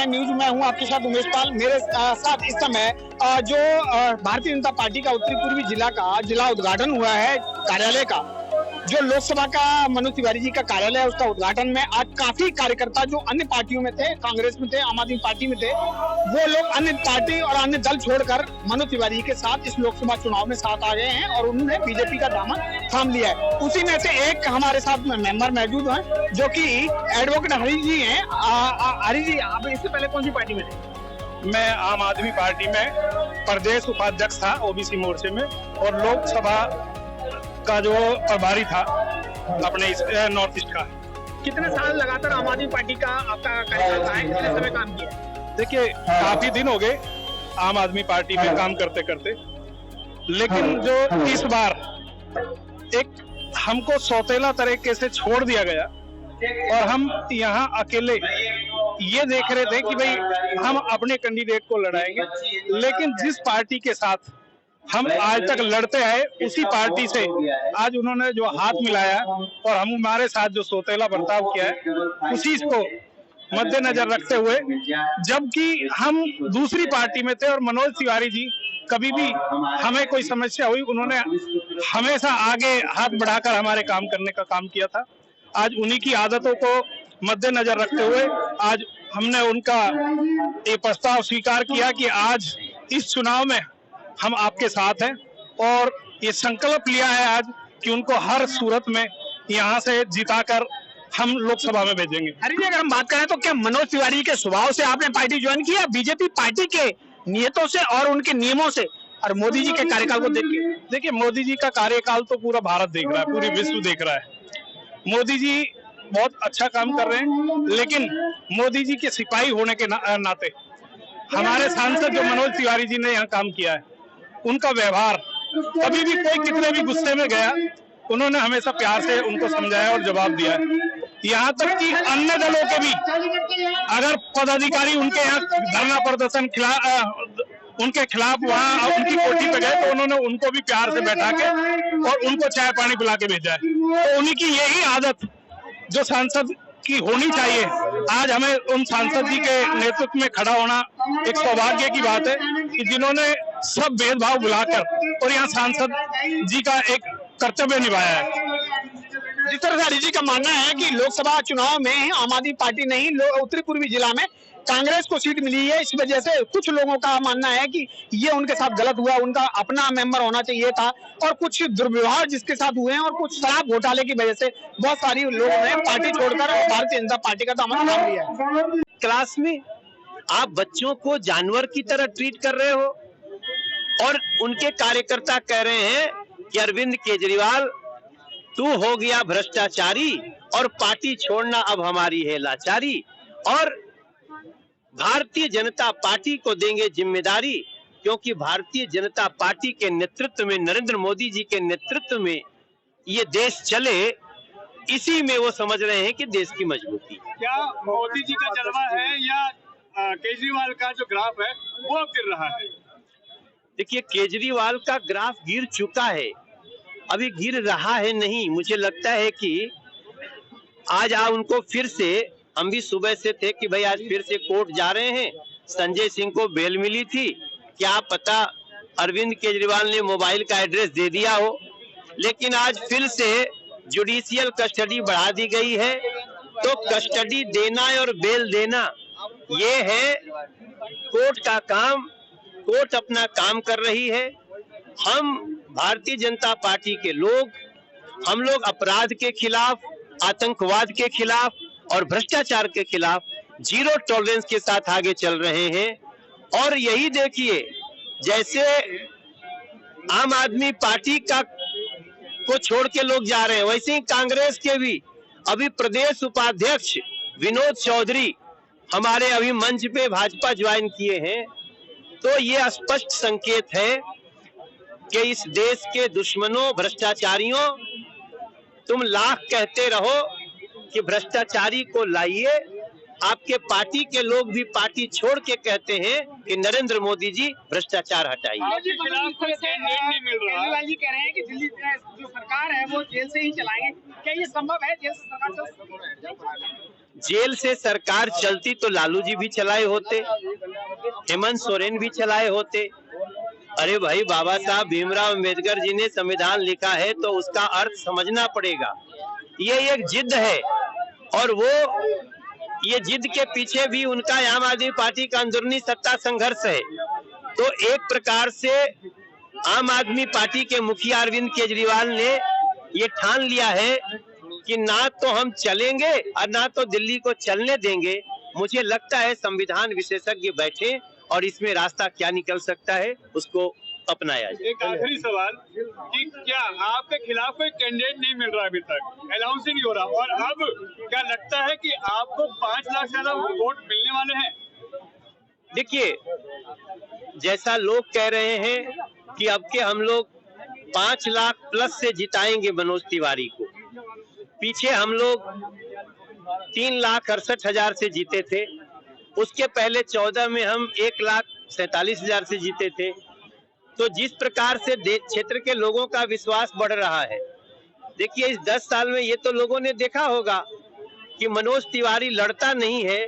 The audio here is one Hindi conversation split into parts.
9 न्यूज में हूँ आपके साथ उमेश पाल। मेरे साथ इस समय जो भारतीय जनता पार्टी का उत्तरी पूर्वी जिला उद्घाटन हुआ है कार्यालय का, जो लोकसभा का मनोज तिवारी जी का कार्यालय है, उसका उद्घाटन में आज काफी कार्यकर्ता जो अन्य पार्टियों में थे, कांग्रेस में थे, आम आदमी पार्टी में थे, वो लोग अन्य पार्टी और अन्य दल छोड़कर मनोज तिवारी जी के साथ इस लोकसभा चुनाव में साथ आ गए हैं और उन्होंने बीजेपी का दामन थाम लिया है। उसी में से एक हमारे साथ मेंबर मौजूद हैं जो कि एडवोकेट हरी जी हैं। हरी जी, आप इससे पहले कौन सी पार्टी में थे? मैं आम आदमी पार्टी में प्रदेश उपाध्यक्ष था ओबीसी मोर्चे में, और लोकसभा का जो प्रभारी था अपने इस नॉर्थ ईस्ट का। कितने साल लगातार आम आदमी पार्टी का आपका कार्यकाल रहा है? कितने समय काम किया? देखिए, काफी दिन हो गए आम आदमी पार्टी में काम करते करते, लेकिन जो इस बार एक हमको सौतेला तरीके से छोड़ दिया गया और हम यहाँ अकेले ये देख रहे थे कि भाई हम अपने कैंडिडेट को लड़ाएंगे, लेकिन जिस पार्टी के साथ हम आज तक लड़ते आए उसी पार्टी से आज उन्होंने जो हाथ मिलाया और हम हमारे साथ जो सौतेला बर्ताव किया है, उसी को मद्देनजर रखते हुए, जबकि हम दूसरी पार्टी में थे और मनोज तिवारी जी कभी भी हमें कोई समस्या हुई उन्होंने हमेशा आगे हाथ बढ़ाकर हमारे काम करने का काम किया था। आज उन्हीं की आदतों को मद्देनजर रखते हुए आज हमने उनका ये प्रस्ताव स्वीकार किया कि आज इस चुनाव में हम आपके साथ हैं और ये संकल्प लिया है आज कि उनको हर सूरत में यहाँ से जिताकर हम लोकसभा में भेजेंगे। अरे जी, अगर हम बात करें तो क्या मनोज तिवारी के स्वभाव से आपने पार्टी ज्वाइन किया, बीजेपी पार्टी के नियतों से और उनके नियमों से, और मोदी जी के कार्यकाल को देख के? देखिए, मोदी जी का कार्यकाल तो पूरा भारत देख रहा है, पूरी विश्व देख रहा है। मोदी जी बहुत अच्छा काम कर रहे हैं, लेकिन मोदी जी के सिपाही होने के नाते हमारे सांसद जो मनोज तिवारी जी ने यहाँ काम किया है, उनका व्यवहार, कभी भी कोई कितने भी गुस्से में गया उन्होंने हमेशा प्यार से उनको समझाया और जवाब दिया है। यहाँ तक कि अन्य दलों के भी अगर पदाधिकारी उनके यहाँ धरना प्रदर्शन उनके खिलाफ वहाँ उनकी कोठी पे गए तो उन्होंने उनको भी प्यार से बैठा के और उनको चाय पानी पिला के भेजा है। तो उन्हीं की यही आदत जो सांसद की होनी चाहिए, आज हमें उन सांसद जी के नेतृत्व में खड़ा होना एक सौभाग्य की बात है कि जिन्होंने सब भेदभाव भुलाकर और यहाँ सांसद जी का एक कर्तव्य निभाया है। जिस तरह से हरी जी का मानना है कि लोकसभा चुनाव में आम आदमी पार्टी नहीं, उत्तरी पूर्वी जिला में कांग्रेस को सीट मिली है, इस वजह से कुछ लोगों का मानना है कि ये उनके साथ गलत हुआ, उनका अपना मेंबर होना चाहिए था, और कुछ दुर्व्यवहार जिसके साथ हुए हैं और कुछ शराब घोटाले की वजह से बहुत सारी लोगों ने पार्टी छोड़कर भारतीय जनता पार्टी का दामन थाम लिया है। क्लास में आप बच्चों को जानवर की तरह ट्रीट कर रहे हो और उनके कार्यकर्ता कह रहे हैं कि अरविंद केजरीवाल तू हो गया भ्रष्टाचारी और पार्टी छोड़ना अब हमारी है लाचारी, और भारतीय जनता पार्टी को देंगे जिम्मेदारी, क्योंकि भारतीय जनता पार्टी के नेतृत्व में, नरेंद्र मोदी जी के नेतृत्व में ये देश चले, इसी में वो समझ रहे हैं कि देश की मजबूती। क्या मोदी जी का जलवा है या केजरीवाल का जो ग्राफ है वो गिर रहा है? देखिए, केजरीवाल का ग्राफ गिर चुका है, अभी गिर रहा है नहीं। मुझे लगता है कि आज आप उनको फिर से, हम भी सुबह से थे कि भाई आज फिर से कोर्ट जा रहे हैं, संजय सिंह को बेल मिली थी, क्या पता अरविंद केजरीवाल ने मोबाइल का एड्रेस दे दिया हो, लेकिन आज फिर से जुडिशियल कस्टडी बढ़ा दी गई है। तो कस्टडी देना और बेल देना ये है कोर्ट का काम, कोर्ट अपना काम कर रही है। हम भारतीय जनता पार्टी के लोग, हम लोग अपराध के खिलाफ, आतंकवाद के खिलाफ और भ्रष्टाचार के खिलाफ जीरो टॉलरेंस के साथ आगे चल रहे हैं। और यही देखिए, जैसे आम आदमी पार्टी को छोड़ के लोग जा रहे हैं, वैसे ही कांग्रेस के भी अभी प्रदेश उपाध्यक्ष विनोद चौधरी हमारे अभी मंच पे भाजपा ज्वाइन किए हैं। तो ये स्पष्ट संकेत है कि इस देश के दुश्मनों, भ्रष्टाचारियों, तुम लाख कहते रहो कि भ्रष्टाचारी को लाइए, आपके पार्टी के लोग भी पार्टी छोड़ के कहते हैं कि नरेंद्र मोदी जी भ्रष्टाचार हटाइए। केजरीवाल जी कह रहे हैं कि दिल्ली जो सरकार है वो जेल से ही चलाएंगे, क्या ये संभव है? जेल से सरकार जेल से सरकार चलती तो लालू जी भी चलाए होते, हेमंत सोरेन भी चलाए होते। अरे भाई, बाबा साहब भीमराव अम्बेडकर जी ने संविधान लिखा है तो उसका अर्थ समझना पड़ेगा। ये एक जिद है और वो ये जिद के पीछे भी उनका आम आदमी पार्टी का अंदरूनी सत्ता संघर्ष है। तो एक प्रकार से आम आदमी पार्टी के मुखिया अरविंद केजरीवाल ने ये ठान लिया है कि ना तो हम चलेंगे और ना तो दिल्ली को चलने देंगे। मुझे लगता है संविधान विशेषज्ञ बैठे और इसमें रास्ता क्या निकल सकता है उसको अपनाया जाए। एक आखिरी सवाल कि क्या आपके खिलाफ कोई कैंडिडेट नहीं मिल रहा अभी तक, अनाउंस ही नहीं हो रहा, और अब क्या लगता है कि आपको 5 लाख से ज्यादा वोट मिलने वाले हैं? देखिए, जैसा लोग कह रहे हैं कि अब के हम लोग 5 लाख प्लस से जिताएंगे मनोज तिवारी को, पीछे हम लोग 3,68,000 से जीते थे, उसके पहले 14 में हम 1,47,000 से जीते थे। तो जिस प्रकार से क्षेत्र के लोगों का विश्वास बढ़ रहा है, देखिए इस 10 साल में ये तो लोगों ने देखा होगा कि मनोज तिवारी लड़ता नहीं है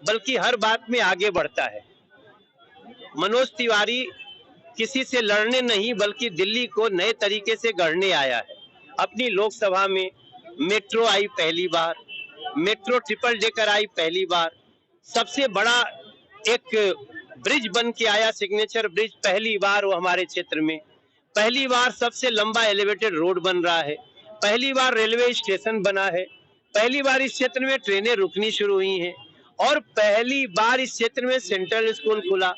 बल्कि हर बात में आगे बढ़ता है। मनोज तिवारी किसी से लड़ने नहीं बल्कि दिल्ली को नए तरीके से गढ़ने आया है। अपनी लोकसभा में मेट्रो आई पहली बार, मेट्रो ट्रिपल डेकर आई पहली बार, सबसे बड़ा एक ब्रिज बन के आया, सिग्नेचर ब्रिज पहली बार वो हमारे क्षेत्र में, पहली बार सबसे लंबा एलिवेटेड रोड बन रहा है, पहली बार रेलवे स्टेशन बना है, पहली बार इस क्षेत्र में ट्रेनें रुकनी शुरू हुई हैं और पहली बार इस क्षेत्र में सेंट्रल स्कूल खुला।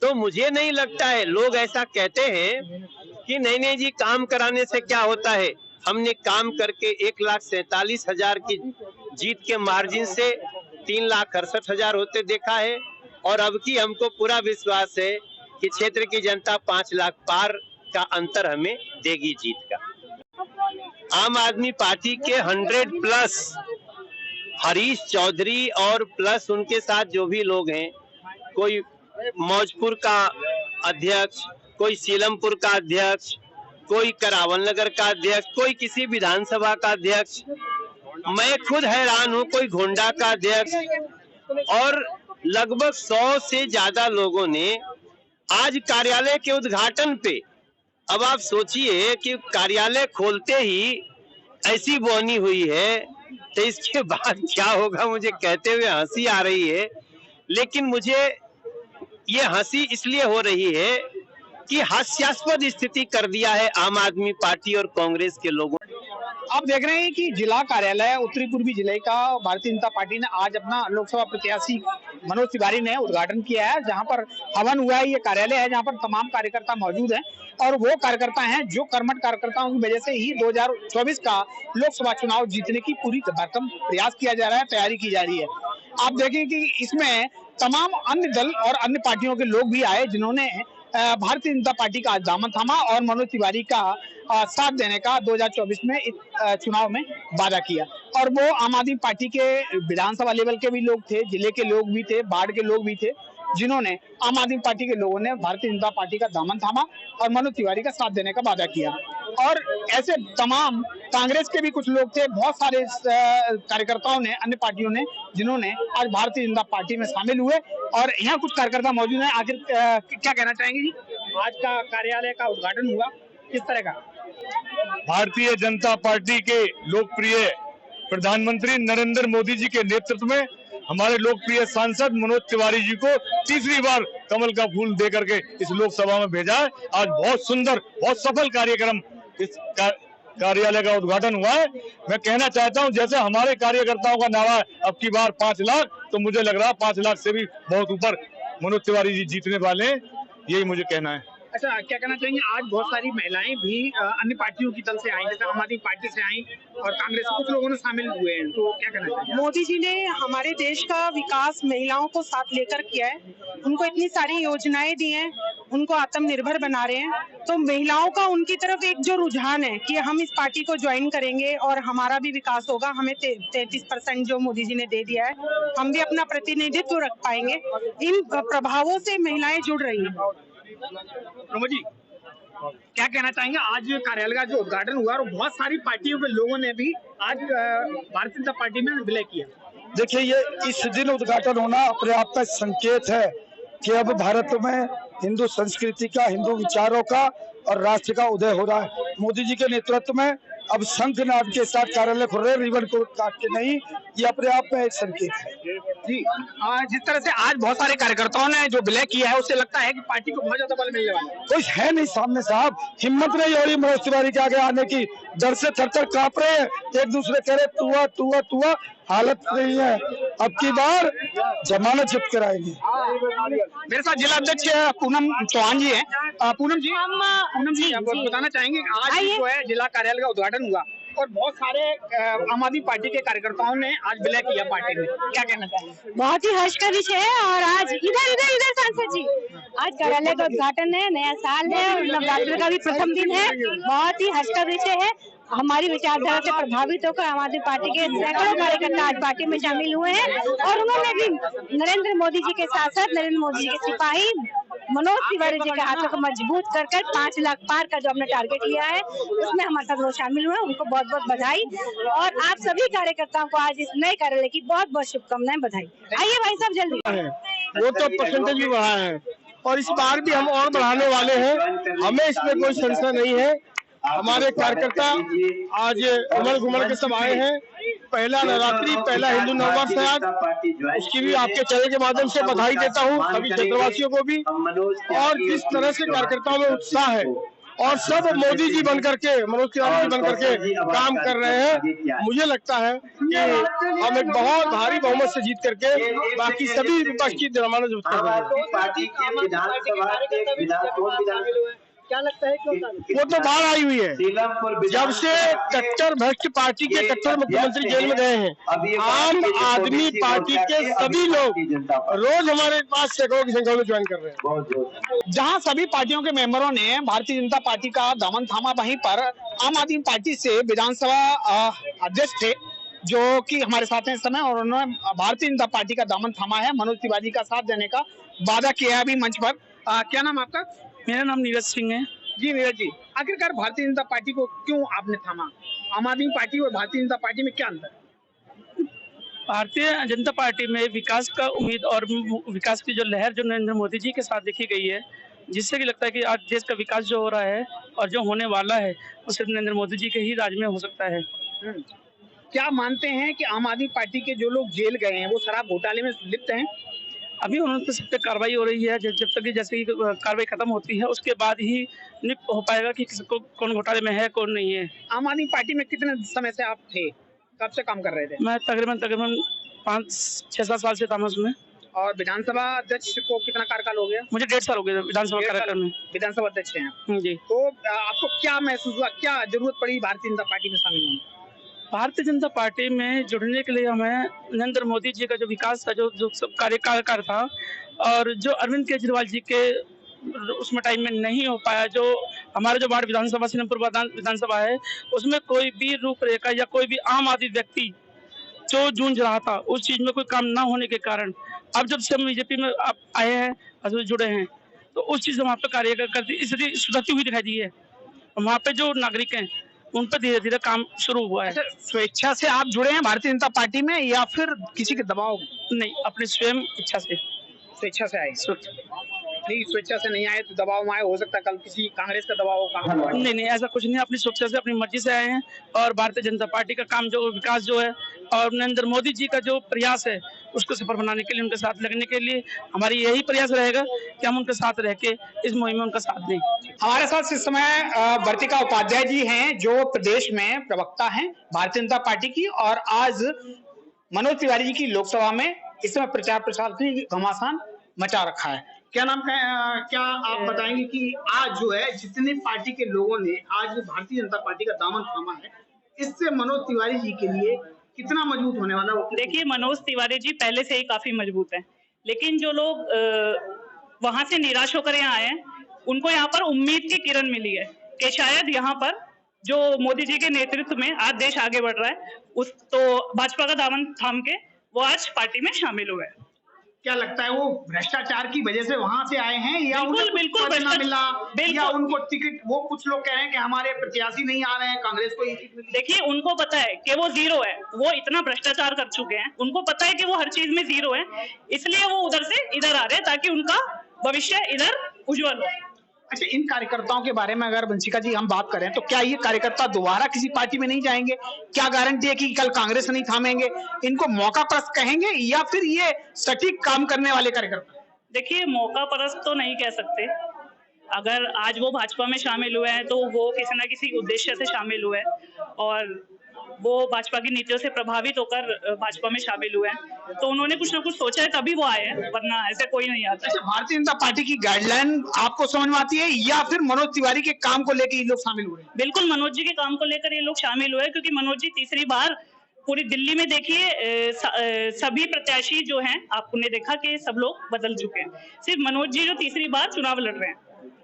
तो मुझे नहीं लगता है, लोग ऐसा कहते हैं कि नहीं जी काम कराने से क्या होता है। हमने काम करके 1,47,000 की जीत के मार्जिन से 3,68,000 होते देखा है और अब की हमको पूरा विश्वास है कि क्षेत्र की जनता 5 लाख पार का अंतर हमें देगी जीत का। आम आदमी पार्टी के 100 प्लस हरीश चौधरी और प्लस उनके साथ जो भी लोग हैं, कोई मौजपुर का अध्यक्ष, कोई सीलमपुर का अध्यक्ष, कोई करावल नगर का अध्यक्ष, कोई किसी विधानसभा का अध्यक्ष, मैं खुद हैरान हूं, कोई गोंडा का अध्यक्ष, और लगभग 100 से ज्यादा लोगों ने आज कार्यालय के उद्घाटन पे, अब आप सोचिए कि कार्यालय खोलते ही ऐसी बोनी हुई है तो इसके बाद क्या होगा, मुझे कहते हुए हंसी आ रही है। लेकिन मुझे ये हंसी इसलिए हो रही है कि हास्यास्पद स्थिति कर दिया है आम आदमी पार्टी और कांग्रेस के लोगों। आप देख रहे हैं कि जिला कार्यालय उत्तरी पूर्वी जिले का भारतीय जनता पार्टी ने आज अपना लोकसभा प्रत्याशी मनोज तिवारी ने उद्घाटन किया है, जहां पर हवन हुआ है। ये कार्यालय है जहां पर तमाम कार्यकर्ता मौजूद हैं और वो कार्यकर्ता हैं जो कर्मठ कार्यकर्ताओं की वजह से ही 2024 का लोकसभा चुनाव जीतने की पूरी भरकम प्रयास किया जा रहा है, तैयारी की जा रही है। आप देखें कि इसमें तमाम अन्य दल और अन्य पार्टियों के लोग भी आए जिन्होंने भारतीय जनता पार्टी का दामन थामा और मनोज तिवारी का साथ देने का 2024 में चुनाव में वादा किया। और वो आम आदमी पार्टी के विधानसभा लेवल के भी लोग थे, जिले के लोग भी थे, बाढ़ के लोग भी थे, जिन्होंने आम आदमी पार्टी के लोगों ने भारतीय जनता पार्टी का दामन थामा और मनोज तिवारी का साथ देने का वादा किया। और ऐसे तमाम कांग्रेस के भी कुछ लोग थे, बहुत सारे कार्यकर्ताओं ने, अन्य पार्टियों ने, जिन्होंने आज भारतीय जनता पार्टी में शामिल हुए। और यहाँ कुछ कार्यकर्ता मौजूद हैं। आखिर क्या कहना चाहेंगे जी? आज का कार्यालय का उद्घाटन हुआ, किस तरह का? भारतीय जनता पार्टी के लोकप्रिय प्रधानमंत्री नरेंद्र मोदी जी के नेतृत्व में हमारे लोकप्रिय सांसद मनोज तिवारी जी को तीसरी बार कमल का फूल दे करके इस लोकसभा में भेजा है। आज बहुत सुंदर, बहुत सफल कार्यक्रम इस कार्यालय का उद्घाटन हुआ है। मैं कहना चाहता हूं, जैसे हमारे कार्यकर्ताओं का नारा है अब की बार 5 लाख, तो मुझे लग रहा है 5 लाख से भी बहुत ऊपर मनोज तिवारी जी जीतने वाले हैं, यही मुझे कहना है। अच्छा, क्या कहना चाहेंगे? आज बहुत सारी महिलाएं भी अन्य पार्टियों की तरफ से आई, जैसे आम आदमी पार्टी से आई और कांग्रेस से कुछ लोगों ने शामिल हुए हैं, तो क्या कहना चाहेंगे? मोदी जी ने हमारे देश का विकास महिलाओं को साथ लेकर किया है, उनको इतनी सारी योजनाएं दी हैं, उनको आत्मनिर्भर बना रहे हैं। तो महिलाओं का उनकी तरफ एक जो रुझान है कि हम इस पार्टी को ज्वाइन करेंगे और हमारा भी विकास होगा, हमें 33% जो मोदी जी ने दे दिया है, हम भी अपना प्रतिनिधित्व रख पाएंगे। इन प्रभावों से महिलाएं जुड़ रही हैं। प्रमोद जी, क्या कहना चाहेंगे? आज कार्यालय का जो उद्घाटन हुआ और बहुत सारी पार्टियों के लोगों ने भी आज भारतीय जनता पार्टी में विलय किया। देखिए, ये इस दिन उद्घाटन होना अपने आप का संकेत है कि अब भारत में हिंदू संस्कृति का, हिंदू विचारों का और राष्ट्र का उदय हो रहा है। मोदी जी के नेतृत्व में अब शंखनाद के साथ कार्यालय खुल रहे, रिबन को काट के नहीं। ये अपने आप में एक संकेत है जी। जिस तरह से आज बहुत सारे कार्यकर्ताओं ने जो विलय किया है, उससे लगता है कि पार्टी को बहुत ज्यादा बल मिलने वाला है। कोई है नहीं सामने साहब, हिम्मत नहीं हो रही मनोज तिवारी के आगे आने की, डर से थर-थर कांप रहे हैं, एक दूसरे कह रहे तुआ, हालत नहीं है। अब की बार जमानत जब्त कराएंगे। मेरे साथ जिला अध्यक्ष पूनम चौहान जी हैं। पूनम जी आप बताना चाहेंगे आज जो है जिला कार्यालय का उद्घाटन हुआ और बहुत सारे आम आदमी पार्टी के कार्यकर्ताओं ने आज विलय किया पार्टी में, क्या कहना चाहेंगे? बहुत ही हर्ष का विषय है। और आज इधर सांसद जी, आज कार्यालय का उद्घाटन है, नया साल है और नवरात्र का भी प्रथम दिन है। बहुत ही हर्ष का विषय है। हमारी विचारधारा से प्रभावित होकर आम आदमी पार्टी के सैकड़ों कार्यकर्ता आज पार्टी में शामिल हुए हैं और उन्होंने भी नरेंद्र मोदी जी के साथ साथ नरेंद्र मोदी जी के सिपाही मनोज तिवारी जी के हाथों को मजबूत कर 5 लाख पार का जो हमने टारगेट लिया है, उसमें हमारे साथ वो शामिल हुए। उनको बहुत बहुत बधाई और आप सभी कार्यकर्ताओं को आज इस नए कार्यालय की बहुत बहुत शुभकामनाएं, बधाई। आइए भाई साहब जल्दी। वो तो परसेंटेज भी बढ़ा है और इस बार भी हम और बढ़ाने वाले हैं, हमें इसमें कोई संशय नहीं है। हमारे कार्यकर्ता आज उमड़ घुमड़ के सब आए हैं। पहला नवरात्रि, पहला हिंदू नववर्ष है आज, उसकी भी आपके चैनल के माध्यम से बधाई देता हूँ सभी क्षेत्रवासियों को भी। और जिस तरह से कार्यकर्ताओं में उत्साह है और सब मोदी जी बनकर के, मनोज तिवारी जी बनकर के काम कर रहे हैं, मुझे लगता है कि हम एक बहुत भारी बहुमत से जीत करके बाकी सभी विपक्ष की जमानत जब्त कर देंगे। क्या लगता है क्यों? वो तो बाहर आई हुई है। जब से कट्टर भ्रष्ट पार्टी के कट्टर मुख्यमंत्री जेल में गए हैं, आम आदमी पार्टी के सभी लोग रोज हमारे पास सैकड़ों की संख्या में ज्वाइन कर रहे हैं। जहां सभी पार्टियों के मेंबरों ने भारतीय जनता पार्टी का दामन थामा, वहीं पर आम आदमी पार्टी से विधानसभा अध्यक्ष थे जो कि हमारे साथ हैं इस समय, और उन्होंने भारतीय जनता पार्टी का दामन थामा है, मनोज तिवारी का साथ देने का वादा किया है अभी मंच पर। क्या नाम आपका? मेरा नाम नीरज सिंह है। जी नीरज जी, आखिरकार भारतीय जनता पार्टी को क्यों आपने थामा? आम आदमी पार्टी और भारतीय जनता पार्टी में क्या अंतर? भारतीय जनता पार्टी में विकास का उम्मीद और विकास की जो लहर जो नरेंद्र मोदी जी के साथ देखी गई है, जिससे कि लगता है कि आज देश का विकास जो हो रहा है और जो होने वाला है वो सिर्फ नरेंद्र मोदी जी के ही राज में हो सकता है। क्या मानते हैं कि आम आदमी पार्टी के जो लोग जेल गए हैं वो शराब घोटाले में लिप्त हैं? अभी उन्होंने तो सब पे कार्रवाई हो रही है, जब तक कि जैसे ही कार्रवाई खत्म होती है उसके बाद ही निप हो पाएगा कि किसको कौन घोटाले में है कौन नहीं है। आम आदमी पार्टी में कितने समय से आप थे, कब से काम कर रहे थे? मैं तकरीबन 5-6-7 साल से था उसमें। और विधानसभा अध्यक्ष को कितना कार्यकाल हो गया? मुझे 1.5 साल हो गया विधानसभा कार्यकाल में। विधानसभा अध्यक्ष हैं जी। तो आपको क्या महसूस हुआ, क्या जरूरत पड़ी भारतीय जनता पार्टी में शामिल होने? भारतीय जनता पार्टी में जुड़ने के लिए हमें नरेंद्र मोदी जी का जो विकास था, जो सब कार्यकाल था, और जो अरविंद केजरीवाल जी के उसमें टाइम में नहीं हो पाया, जो हमारे जो वार्ड विधानसभा सिनमपुर विधानसभा है उसमें कोई भी रूपरेखा या कोई भी आम आदमी व्यक्ति जो जूझ रहा था उस चीज में कोई काम ना होने के कारण अब जब से हम बीजेपी में आए हैं, जुड़े हैं, तो उस चीज वहाँ पे कार्य करती स्थिति सुधरती हुई दिखाई दी है। वहाँ पे जो नागरिक हैं उन पर धीरे धीरे काम शुरू हुआ है। स्वेच्छा से आप जुड़े हैं भारतीय जनता पार्टी में या फिर किसी के दबाव? नहीं, अपनी स्वयं इच्छा से, स्वेच्छा से आए। नहीं, स्वेच्छा से नहीं आए तो दबाव में आए, हो सकता है कल किसी कांग्रेस का दबाव होगा। नहीं, ऐसा कुछ नहीं, अपनी स्वेच्छा से अपनी मर्जी से आए हैं। और भारतीय जनता पार्टी का काम जो विकास जो है और नरेंद्र मोदी जी का जो प्रयास है उसको सफल बनाने के लिए, उनके साथ लगने के लिए हमारी यही प्रयास रहेगा कि हम उनके साथ रह के इस मुहिम में उनका साथ दें। हमारे साथ इस समय वर्तिका उपाध्याय जी हैं जो प्रदेश में प्रवक्ता हैं भारतीय जनता पार्टी की, और आज मनोज तिवारी जी की लोकसभा में इस समय प्रचार प्रसार की घमासान मचा रखा है। क्या नाम है? क्या आप बताएंगे कि आज जो है जितने पार्टी के लोगों ने आज भारतीय जनता पार्टी का दामन थामा है, इससे मनोज तिवारी जी के लिए कितना मजबूत होने वाला है? देखिए, मनोज तिवारी जी पहले से ही काफी मजबूत हैं, लेकिन जो लोग वहां से निराश होकर यहाँ आए हैं उनको यहाँ पर उम्मीद की किरण मिली है कि शायद यहाँ पर जो मोदी जी के नेतृत्व में आज देश आगे बढ़ रहा है, उस तो भाजपा का दामन थाम के वो आज पार्टी में शामिल हुए हैं। क्या लगता है वो भ्रष्टाचार की वजह से वहां से आए हैं या बिल्कुल, उन्हें बिल्कुल पद ना मिला बिल्कुल। या उनको टिकट, वो कुछ लोग कह रहे हैं कि हमारे प्रत्याशी नहीं आ रहे हैं, कांग्रेस को ये सीट मिली। देखिए, उनको पता है कि वो जीरो है, वो इतना भ्रष्टाचार कर चुके हैं, उनको पता है कि वो हर चीज में जीरो है, इसलिए वो उधर से इधर आ रहे हैं ताकि उनका भविष्य इधर उज्जवल हो। अच्छा, इन कार्यकर्ताओं के बारे में अगर वंशिका जी हम बात करें तो क्या ये कार्यकर्ता दोबारा किसी पार्टी में नहीं जाएंगे? क्या गारंटी है कि कल कांग्रेस नहीं थामेंगे? इनको मौका परस्त कहेंगे या फिर ये सटीक काम करने वाले कार्यकर्ता? देखिए, मौका परस्त तो नहीं कह सकते। अगर आज वो भाजपा में शामिल हुए हैं तो वो किसी न किसी उद्देश्य से शामिल हुए हैं और वो भाजपा की नीतियों से प्रभावित होकर भाजपा में शामिल हुए हैं, तो उन्होंने कुछ ना कुछ सोचा है तभी वो आए हैं, वरना ऐसे कोई नहीं आता। अच्छा, भारतीय जनता पार्टी की गाइडलाइन आपको समझ में आती है या फिर मनोज तिवारी के काम को लेकर ये लोग शामिल हुए हैं? बिल्कुल मनोज जी के काम को लेकर ये लोग शामिल हुए, क्योंकि मनोज जी तीसरी बार पूरी दिल्ली में देखिए सभी प्रत्याशी जो हैं, आपने देखा कि सब लोग बदल चुके हैं, सिर्फ मनोज जी जो तीसरी बार चुनाव लड़ रहे हैं,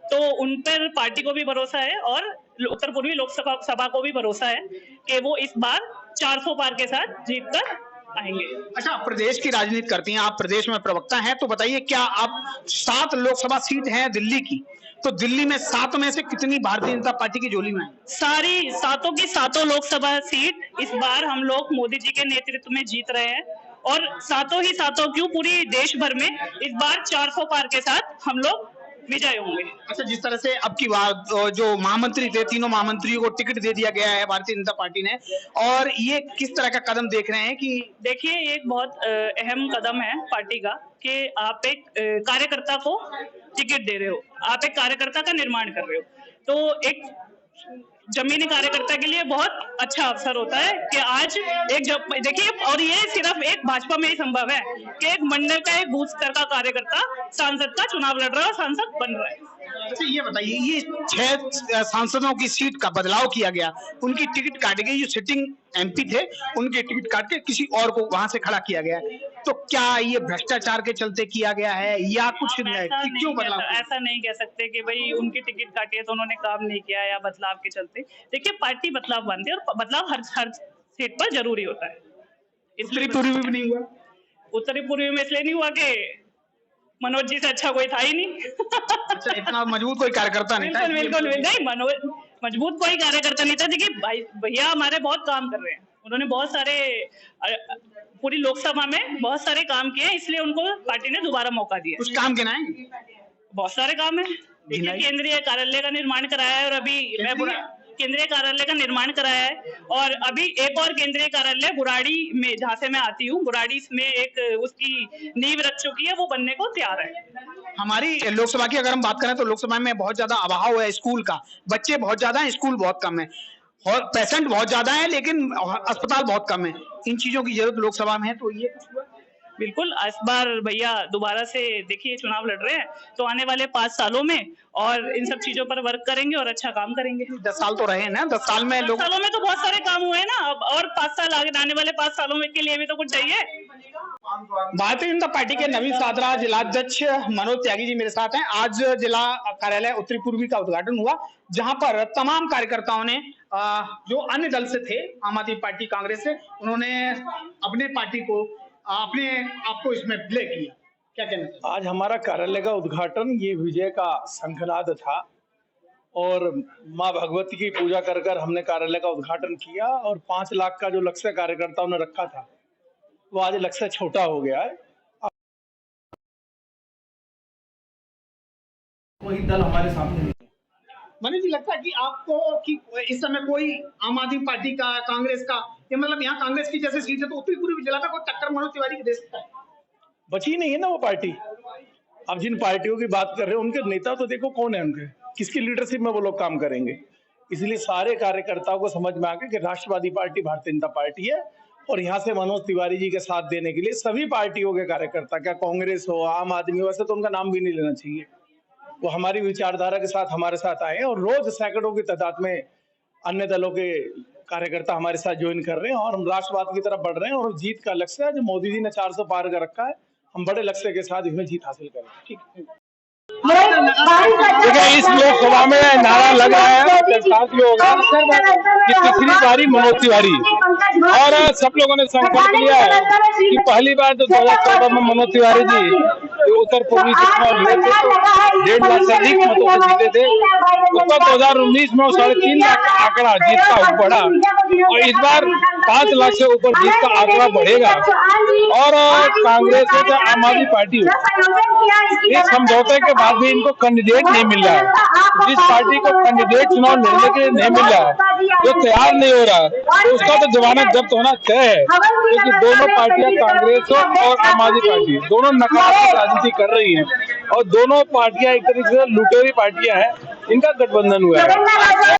तो उन पर पार्टी को भी भरोसा है और उत्तर पूर्वी लोकसभा को भी भरोसा है कि वो इस बार 400 पार के साथ जीत कर आएंगे। अच्छा, प्रदेश की राजनीति करती हैं आप, प्रदेश में प्रवक्ता हैं, तो बताइए क्या आप 7 लोकसभा सीट हैं दिल्ली की, तो दिल्ली में 7 में से कितनी भारतीय जनता पार्टी की झोली में है? सारी सातों की सातों लोकसभा सीट इस बार हम लोग मोदी जी के नेतृत्व में जीत रहे हैं और सातों ही सातों क्यों पूरी देश भर में इस बार 400 पार के साथ हम लोग विजय होंगे। अच्छा, जिस तरह से अब की बार जो महामंत्री थे, तीनों महामंत्रियों को टिकट दे दिया गया है भारतीय जनता पार्टी ने, और ये किस तरह का कदम देख रहे हैं? कि देखिए, एक बहुत अहम कदम है पार्टी का कि आप एक कार्यकर्ता को टिकट दे रहे हो, आप एक कार्यकर्ता का निर्माण कर रहे हो, तो एक जमीनी कार्यकर्ता के लिए बहुत अच्छा अवसर होता है कि आज देखिए, और ये सिर्फ एक भाजपा में ही संभव है कि एक मंडल का एक बूथ स्तर का कार्यकर्ता सांसद का चुनाव लड़ रहा है और सांसद बन रहा है। अच्छा, ये बताइए, ये 6 सांसदों की सीट का बदलाव किया गया, उनकी टिकट काटी गई, जो सिटिंग एमपी थे उनकी टिकट काट के किसी और को वहां से खड़ा किया गया, तो क्या ये भ्रष्टाचार के चलते किया गया है या कुछ क्यों बदलाव? ऐसा नहीं कह सकते कि भाई उनकी टिकट काटी है तो उन्होंने काम नहीं किया या बदलाव के चलते। देखिए, पार्टी बदलाव मानती है और बदलाव हर सीट पर जरूरी होता है। उत्तरी पूर्वी में नहीं हुआ? उत्तरी पूर्वी में इसलिए नहीं हुआ कि मनोज जी से अच्छा कोई था ही नहीं। अच्छा, इतना मजबूत कोई कार्यकर्ता नहीं था? बिल्कुल नहीं, मनोज मजबूत कोई कार्यकर्ता नहीं था। देखिए, भैया हमारे बहुत काम कर रहे हैं, उन्होंने बहुत सारे पूरी लोकसभा में बहुत सारे काम किए, इसलिए उनको पार्टी ने दोबारा मौका दिया। कुछ काम गिनाएंगे? बहुत सारे काम है। केंद्रीय कार्यालय का निर्माण कराया है और अभी केंद्रीय कार्यालय का निर्माण कराया है और अभी एक और केंद्रीय कार्यालय बुराड़ी में, जहाँ से मैं आती हूँ, बुराड़ी में एक उसकी नींव रख चुकी है, वो बनने को तैयार है। हमारी लोकसभा की अगर हम बात करें तो लोकसभा में बहुत ज्यादा अभाव है स्कूल का, बच्चे बहुत ज्यादा हैं, स्कूल बहुत कम है, और पेशेंट बहुत ज्यादा है लेकिन अस्पताल बहुत कम है। इन चीजों की जरूरत लोकसभा में है, तो ये कुछ हुआ? बिल्कुल, इस बार भैया दोबारा से देखिए चुनाव लड़ रहे हैं, तो आने वाले 5 सालों में और इन सब चीजों पर वर्क करेंगे और अच्छा काम करेंगे। 10 साल तो रहे हैं ना, 10 साल में 10 सालों में तो बहुत सारे काम हुए हैं ना, अब और 5 साल आगे, आने वाले 5 सालों में के लिए भी तो कुछ चाहिए। भारतीय जनता पार्टी के नवीन सादरा जिलाध्यक्ष मनोज त्यागी जी मेरे साथ हैं। आज जिला कार्यालय उत्तरी पूर्वी का उद्घाटन हुआ, जहां पर तमाम कार्यकर्ताओं ने जो अन्य दल से थे, आम आदमी पार्टी, कांग्रेस से, उन्होंने अपने पार्टी को, अपने आपको इसमें प्ले किया। क्या कहना चाहिए? आज हमारा कार्यालय का उद्घाटन ये विजय का शंखनाद था और माँ भगवती की पूजा कर कर हमने कार्यालय का उद्घाटन किया और 5 लाख का जो लक्ष्य कार्यकर्ताओं ने रखा था वो आज लक्ष्य छोटा हो गया है। कोई दल हमारे सामने नहीं। मनीष जी, लगता है कि आपको कि इस समय कोई आम आदमी पार्टी का, कांग्रेस का, ये मतलब यहाँ कांग्रेस की जैसे सीट है तो उत्तरी पूर्वी जिला का कोई टक्कर मनोज तिवारी को दे सकता है? बची नहीं है ना वो पार्टी। अब जिन पार्टियों की बात कर रहे हो उनके नेता तो देखो कौन है, उनके किसकी लीडरशिप में वो लोग काम करेंगे। इसलिए सारे कार्यकर्ताओं को समझ में आ गया कि राष्ट्रवादी पार्टी भारतीय जनता पार्टी है और यहाँ से मनोज तिवारी जी के साथ देने के लिए सभी पार्टियों के कार्यकर्ता, क्या कांग्रेस हो, आम आदमी, वैसे तो उनका नाम भी नहीं लेना चाहिए, वो हमारी विचारधारा के साथ हमारे साथ आए हैं और रोज सैकड़ों की तादाद में अन्य दलों के कार्यकर्ता हमारे साथ ज्वाइन कर रहे हैं और हम राष्ट्रवाद की तरफ बढ़ रहे हैं और जीत का लक्ष्य है जो मोदी जी ने 400 पार कर रखा है, हम बड़े लक्ष्य के साथ इसमें जीत हासिल करें। ठीक है, देखिए, इस लोकसभा में नारा लग रहा है चर्चार्थ भी होगा कि तीसरी बारी मनोज तिवारी, और सब लोगों ने संकल्प लिया है कि पहली बार जो 2014 में मनोज तिवारी जी जो उत्तर पूर्वी से चुनाव लड़े थे तो 1.5 लाख से अधिक मतों से जीते थे। उसका 2019 में 3.5 लाख आंकड़ा जीत का बढ़ा, और इस बार 5 लाख से ऊपर जीत का आंकड़ा बढ़ेगा। और कांग्रेस हो या आम आदमी पार्टी हो, इस समझौते के बाद भी इनको कैंडिडेट नहीं मिल रहा है। जिस पार्टी को कैंडिडेट चुनाव लड़ने के लिए नहीं मिल रहा है, जो तैयार नहीं हो रहा, तो उसका तो जमानत जब्त होना तय है, क्योंकि दोनों पार्टियां, कांग्रेस और आम आदमी पार्टी, दोनों नकारात्मक राजनीति कर रही हैं, और दोनों पार्टियां एक तरीके से लुटेरी पार्टियां हैं, इनका गठबंधन हुआ है।